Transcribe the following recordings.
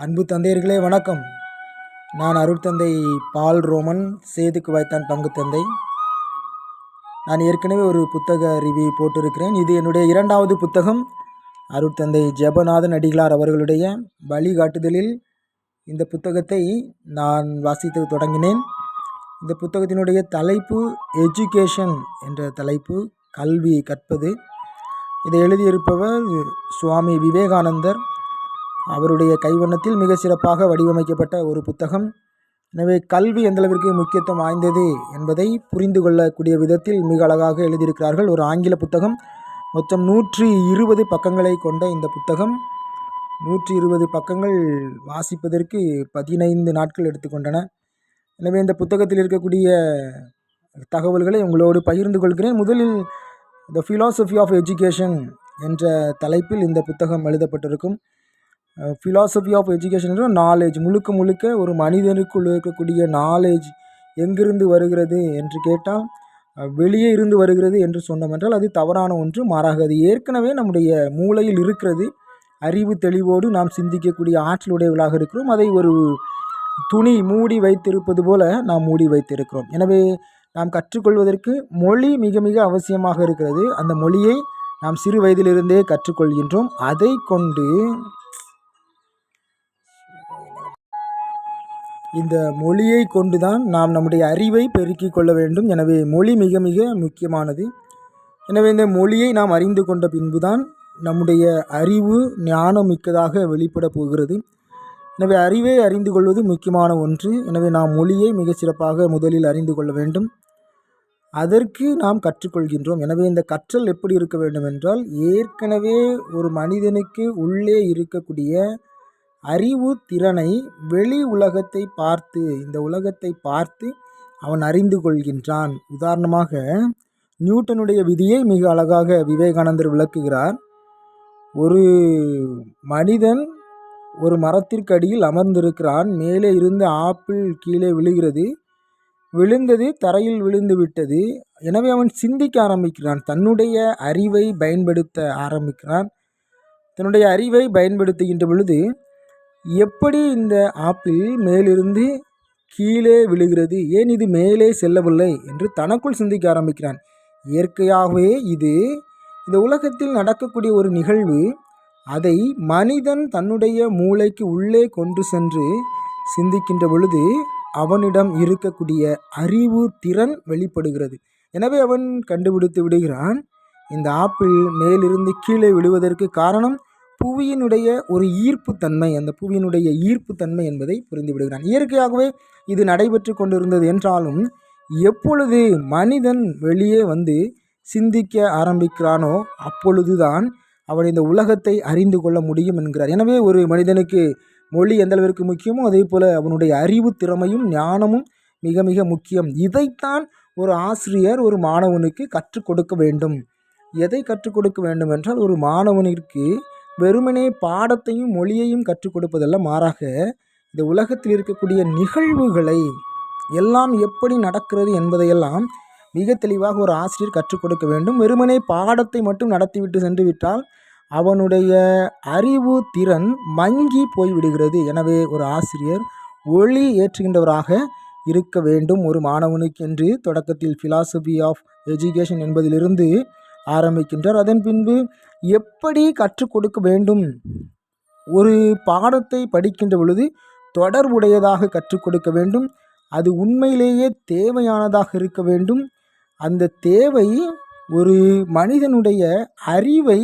அன்பு தந்தையர்களே வணக்கம். நான் அருட்தந்தை பால் ரோமன், சேதுக்கு வாய்த்தான் பங்கு தந்தை. நான் ஏற்கனவே ஒரு புத்தக ரிவ்யூ போட்டிருக்கிறேன். இது என்னுடைய 2வது புத்தகம். அருட்தந்தை ஜெபநாதன் அடிகளார் அவர்களுடைய வழிகாட்டுதலில் இந்த புத்தகத்தை நான் வாசித்து தொடங்கினேன். இந்த புத்தகத்தினுடைய தலைப்பு எஜுகேஷன் என்ற தலைப்பு, கல்வி கற்பது. இதை எழுதியிருப்பவர் சுவாமி விவேகானந்தர். அவருடைய கைவண்ணத்தில் மிக சிறப்பாக வடிவமைக்கப்பட்ட ஒரு புத்தகம். எனவே கல்வி எந்தளவிற்கு முக்கியத்துவம் வாய்ந்தது என்பதை புரிந்து கொள்ளக்கூடிய விதத்தில் மிக அழகாக எழுதியிருக்கிறார்கள். ஒரு ஆங்கில புத்தகம். மொத்தம் 120 பக்கங்களை கொண்ட இந்த புத்தகம் 120 பக்கங்கள் வாசிப்பதற்கு 15 நாட்கள் எடுத்துக்கொண்டன. எனவே இந்த புத்தகத்தில் இருக்கக்கூடிய தகவல்களை உங்களோடு பகிர்ந்து கொள்கிறேன். முதலில் த ஃபிலாசபி ஆஃப் எஜுகேஷன் என்ற தலைப்பில் இந்த புத்தகம் எழுதப்பட்டிருக்கும். ஃபிலாசபி ஆஃப் எஜுகேஷன் என்ற நாலேஜ், முழுக்க ஒரு மனிதனுக்குள் இருக்கக்கூடிய நாலேஜ் எங்கிருந்து வருகிறது என்று கேட்டால் வெளியே இருந்து வருகிறது என்று சொன்னோம் என்றால் அது தவறான ஒன்று. மாறாக அது ஏற்கனவே நம்முடைய மூளையில் இருக்கிறது. அறிவு தெளிவோடு நாம் சிந்திக்கக்கூடிய ஆற்றலுடையவர்களாக இருக்கிறோம். அதை ஒரு துணி மூடி வைத்திருப்பது போல நாம் மூடி வைத்திருக்கிறோம். எனவே நாம் கற்றுக்கொள்வதற்கு மொழி மிக மிக அவசியமாக இருக்கிறது. அந்த மொழியை நாம் சிறு வயதிலிருந்தே கற்றுக்கொள்கின்றோம். அதை கொண்டு இந்த மொழியை கொண்டுதான் நாம் நம்முடைய அறிவை பெருக்கிக் கொள்ள வேண்டும். எனவே மொழி மிக மிக முக்கியமானது. எனவே இந்த மொழியை நாம் அறிந்து கொண்ட பின்புதான் நம்முடைய அறிவு ஞானம் மிக்கதாக வெளிப்பட போகிறது. எனவே அறிவை அறிந்து கொள்வது முக்கியமான ஒன்று. எனவே நாம் மொழியை மிக சிறப்பாக முதலில் அறிந்து கொள்ள வேண்டும். அதற்கு நாம் கற்றுக்கொள்கின்றோம். எனவே இந்த கற்றல் எப்படி இருக்க வேண்டும் என்றால், ஏற்கனவே ஒரு மனிதனுக்கு உள்ளே இருக்கக்கூடிய அறிவு திறனை வெளி உலகத்தை பார்த்து, இந்த உலகத்தை பார்த்து அவன் அறிந்து கொள்கின்றான். உதாரணமாக நியூட்டனுடைய விதியை மிக அழகாக விவேகானந்தர் விளக்குகிறார். ஒரு மனிதன் ஒரு மரத்திற்கு அடியில் அமர்ந்திருக்கிறான். மேலே இருந்து ஆப்பிள் கீழே விழுகிறது. விழுந்தது தரையில் விழுந்து விட்டது. எனவே அவன் சிந்திக்க ஆரம்பிக்கிறான். தன்னுடைய அறிவை பயன்படுத்த ஆரம்பிக்கிறான். தன்னுடைய அறிவை பயன்படுத்துகின்ற பொழுது எப்படி இந்த ஆப்பிள் மேலிருந்து கீழே விழுகிறது, ஏன் இது மேலே செல்லவில்லை என்று தனக்குள் சிந்திக்க ஆரம்பிக்கிறான். இயற்கையாகவே இது இந்த உலகத்தில் நடக்கக்கூடிய ஒரு நிகழ்வு. அதை மனிதன் தன்னுடைய மூளைக்கு உள்ளே கொண்டு சென்று சிந்திக்கின்ற பொழுது அவனிடம் இருக்கக்கூடிய அறிவு திறன் வெளிப்படுகிறது. எனவே அவன் கண்டுபிடித்து விடுகிறான், இந்த ஆப்பிள் மேலிருந்து கீழே விழுவதற்கு காரணம் புவியினுடைய ஒரு ஈர்ப்பு தன்மை. அந்த புவியினுடைய ஈர்ப்பு தன்மை என்பதை புரிந்து விடுகிறான். இயற்கையாகவே இது நடைபெற்று கொண்டிருந்தது என்றாலும் எப்பொழுது மனிதன் வெளியே வந்து சிந்திக்க ஆரம்பிக்கிறானோ அப்பொழுதுதான் அவன் இந்த உலகத்தை அறிந்து கொள்ள முடியும் என்கிறார். எனவே ஒரு மனிதனுக்கு மொழி எந்த அளவிற்கு முக்கியமோ அதே போல அவனுடைய அறிவு திறமையும் ஞானமும் மிக மிக முக்கியம். இதைத்தான் ஒரு ஆசிரியர் ஒரு மாணவனுக்கு கற்றுக் கொடுக்க வேண்டும். எதை கற்றுக் கொடுக்க வேண்டும் என்றால், ஒரு மாணவனிற்கு வெறுமனே பாடத்தையும் மொழியையும் கற்றுக் கொடுப்பதல்ல, மாறாக இந்த உலகத்தில் இருக்கக்கூடிய நிகழ்வுகளை எல்லாம் எப்படி நடக்கிறது என்பதையெல்லாம் மிக தெளிவாக ஒரு ஆசிரியர் கற்றுக் கொடுக்க வேண்டும். வெறுமனே பாடத்தை மட்டும் நடத்திவிட்டு சென்று விட்டால் அவனுடைய அறிவு திறன் மங்கி போய்விடுகிறது. எனவே ஒரு ஆசிரியர் ஒளி ஏற்றுகின்றவராக இருக்க வேண்டும் ஒரு மாணவனுக்கு என்று தொடக்கத்தில் ஃபிலாசபி ஆஃப் எஜுகேஷன் என்பதிலிருந்து ஆரம்பிக்கின்றார். அதன் பின்பு எப்படி கற்றுக் கொடுக்க வேண்டும், ஒரு பாடத்தை படிக்கின்ற பொழுது தொடர்புடையதாக கற்றுக் கொடுக்க வேண்டும். அது உண்மையிலேயே தேவையானதாக இருக்க வேண்டும். அந்த தேவை ஒரு மனிதனுடைய அறிவை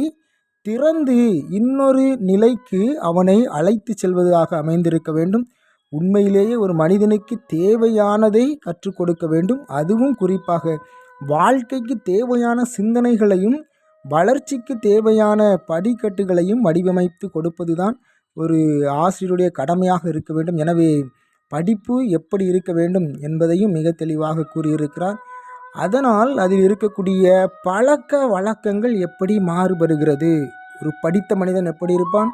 திறந்து இன்னொரு நிலைக்கு அவனை அழைத்து செல்வதாக அமைந்திருக்க வேண்டும். உண்மையிலேயே ஒரு மனிதனுக்கு தேவையானதை கற்றுக் கொடுக்க வேண்டும். அதுவும் குறிப்பாக வாழ்க்கைக்கு தேவையான சிந்தனைகளையும் வளர்ச்சிக்கு தேவையான படிக்கட்டுகளையும் வடிவமைத்து கொடுப்பதுதான் ஒரு ஆசிரியருடைய கடமையாக இருக்க வேண்டும். எனவே படிப்பு எப்படி இருக்க வேண்டும் என்பதையும் மிக தெளிவாக கூறியிருக்கிறார். அதனால் அதில் இருக்கக்கூடிய பழக்க வழக்கங்கள் எப்படி மாறுபடுகிறது, ஒரு படித்த மனிதன் எப்படி இருப்பான்,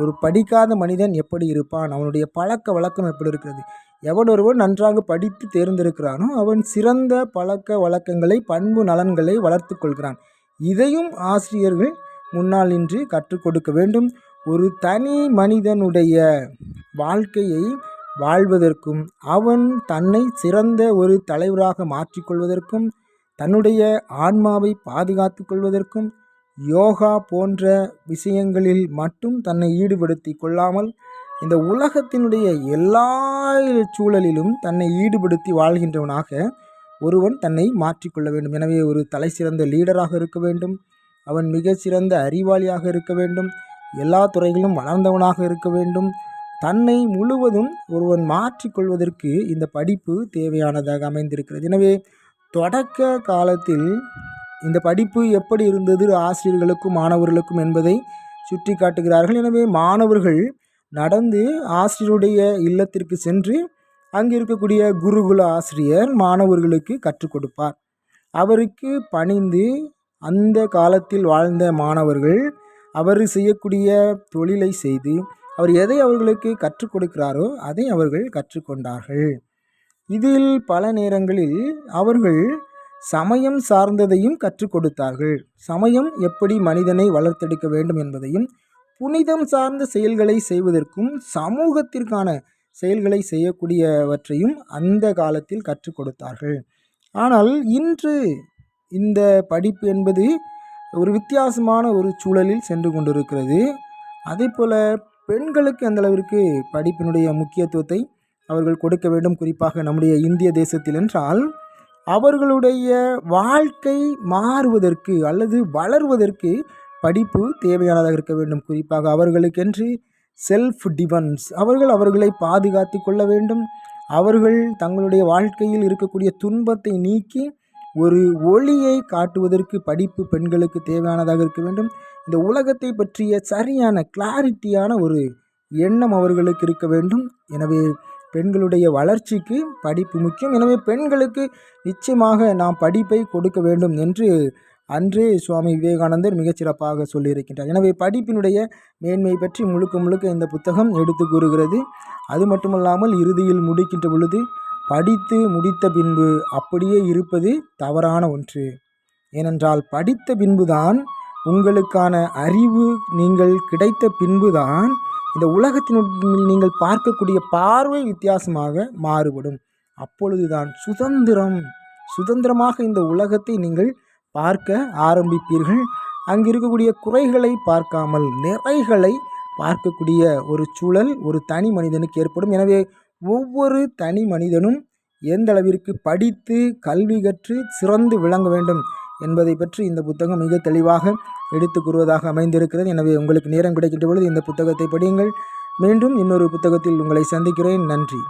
ஒரு படிக்காத மனிதன் எப்படி இருப்பான், அவனுடைய பழக்க வழக்கம் எப்படி இருக்கிறது. எவனொருவன் நன்றாக படித்து தேர்ந்தெடுக்கிறானோ அவன் சிறந்த பழக்க வழக்கங்களை, பண்பு நலன்களை வளர்த்து கொள்கிறான். இதையும் ஆசிரியர்கள் முன்னால் நின்று கற்றுக் கொடுக்க வேண்டும். ஒரு தனி மனிதனுடைய வாழ்க்கையை வாழ்வதற்கும் அவன் தன்னை சிறந்த ஒரு தலைவராக மாற்றிக்கொள்வதற்கும் தன்னுடைய ஆன்மாவை பாதுகாத்து கொள்வதற்கும் யோகா போன்ற விஷயங்களில் மட்டும் தன்னை ஈடுபடுத்தி கொள்ளாமல் இந்த உலகத்தினுடைய எல்லா சூழலிலும் தன்னை ஈடுபடுத்தி வாழ்கின்றவனாக ஒருவன் தன்னை மாற்றிக்கொள்ள வேண்டும். எனவே ஒரு தலை சிறந்த லீடராக இருக்க வேண்டும். அவன் மிக சிறந்த அறிவாளியாக இருக்க வேண்டும். எல்லா துறைகளிலும் வளர்ந்தவனாக இருக்க வேண்டும். தன்னை முழுவதும் ஒருவன் மாற்றிக்கொள்வதற்கு இந்த படிப்பு தேவையானதாக அமைந்திருக்கிறது. எனவே தொடக்க காலத்தில் இந்த படிப்பு எப்படி இருந்தது ஆசிரியர்களுக்கும் மாணவர்களுக்கும் என்பதை சுட்டி காட்டுகிறார்கள். எனவே மாணவர்கள் நடந்து ஆசிரியருடைய இல்லத்திற்கு சென்று அங்கு இருக்கக்கூடிய குருகுல ஆசிரியர் மாணவர்களுக்கு கற்றுக் கொடுப்பார். அவருக்கு பணிந்து அந்த காலத்தில் வாழ்ந்த மாணவர்கள் அவர் செய்யக்கூடிய தொழிலை செய்து அவர் எதை அவர்களுக்கு கற்றுக் கொடுக்கிறாரோ அதை அவர்கள் கற்றுக்கொண்டார்கள். இதில் பல நேரங்களில் அவர்கள் சமயம் சார்ந்ததையும் கற்றுக் கொடுத்தார்கள். சமயம் எப்படி மனிதனை வளர்த்தெடுக்க வேண்டும் என்பதையும் புனிதம் சார்ந்த செயல்களை செய்வதற்கும் சமூகத்திற்கான செயல்களை செய்யக்கூடியவற்றையும் அந்த காலத்தில் கற்றுக் கொடுத்தார்கள். ஆனால் இன்று இந்த படிப்பு என்பது ஒரு வித்தியாசமான ஒரு சூழலில் சென்று கொண்டிருக்கிறது. அதே போல் பெண்களுக்கு அந்தளவிற்கு படிப்பினுடைய முக்கியத்துவத்தை அவர்கள் கொடுக்க வேண்டும். குறிப்பாக நம்முடைய இந்திய தேசத்தில் என்றால் அவர்களுடைய வாழ்க்கை மாறுவதற்கு அல்லது வளர்வதற்கு படிப்பு தேவையானதாக இருக்க வேண்டும். குறிப்பாக அவர்களுக்கென்று செல்ஃப் டிஃபென்ஸ், அவர்களை பாதுகாத்து கொள்ள வேண்டும். அவர்கள் தங்களுடைய வாழ்க்கையில் இருக்கக்கூடிய துன்பத்தை நீக்கி ஒரு ஒளியை காட்டுவதற்கு படிப்பு பெண்களுக்கு தேவையானதாக இருக்க வேண்டும். இந்த உலகத்தை பற்றிய சரியான கிளாரிட்டியான ஒரு எண்ணம் அவர்களுக்கு இருக்க வேண்டும். எனவே பெண்களுடைய வளர்ச்சிக்கு படிப்பு முக்கியம். எனவே பெண்களுக்கு நிச்சயமாக நாம் படிப்பை கொடுக்க வேண்டும் என்று அன்றே சுவாமி விவேகானந்தர் மிகச்சிறப்பாக சொல்லியிருக்கின்றார். எனவே படிப்பினுடைய மேன்மை பற்றி முழுக்க இந்த புத்தகம் எடுத்து கூறுகிறது. அது மட்டுமல்லாமல் இறுதியில் முடிக்கின்ற பொழுது படித்து முடித்த பின்பு அப்படியே இருப்பது தவறான ஒன்று. ஏனென்றால் படித்த பின்புதான் உங்களுக்கான அறிவு நீங்கள் கிடைத்த பின்புதான் இந்த உலகத்தினுள் நீங்கள் பார்க்கக்கூடிய பார்வை வித்தியாசமாக மாறுபடும். அப்பொழுதுதான் சுதந்திரமாக இந்த உலகத்தை நீங்கள் பார்க்க ஆரம்பிப்பீர்கள். அங்கு இருக்கக்கூடிய குறைகளை பார்க்காமல் நிறைகளை பார்க்கக்கூடிய ஒரு சூழல் ஒரு தனி மனிதனுக்கு ஏற்படும். எனவே ஒவ்வொரு தனி மனிதனும் எந்த அளவிற்கு படித்து கல்வி கற்று சிறந்து விளங்க வேண்டும் என்பதை பற்றி இந்த புத்தகம் மிக தெளிவாக எடுத்து கூறுவதாக அமைந்திருக்கிறது. எனவே உங்களுக்கு நேரம் கிடைக்கின்ற பொழுது இந்த புத்தகத்தை படியுங்கள். மீண்டும் இன்னொரு புத்தகத்தில் உங்களை சந்திக்கிறேன். நன்றி.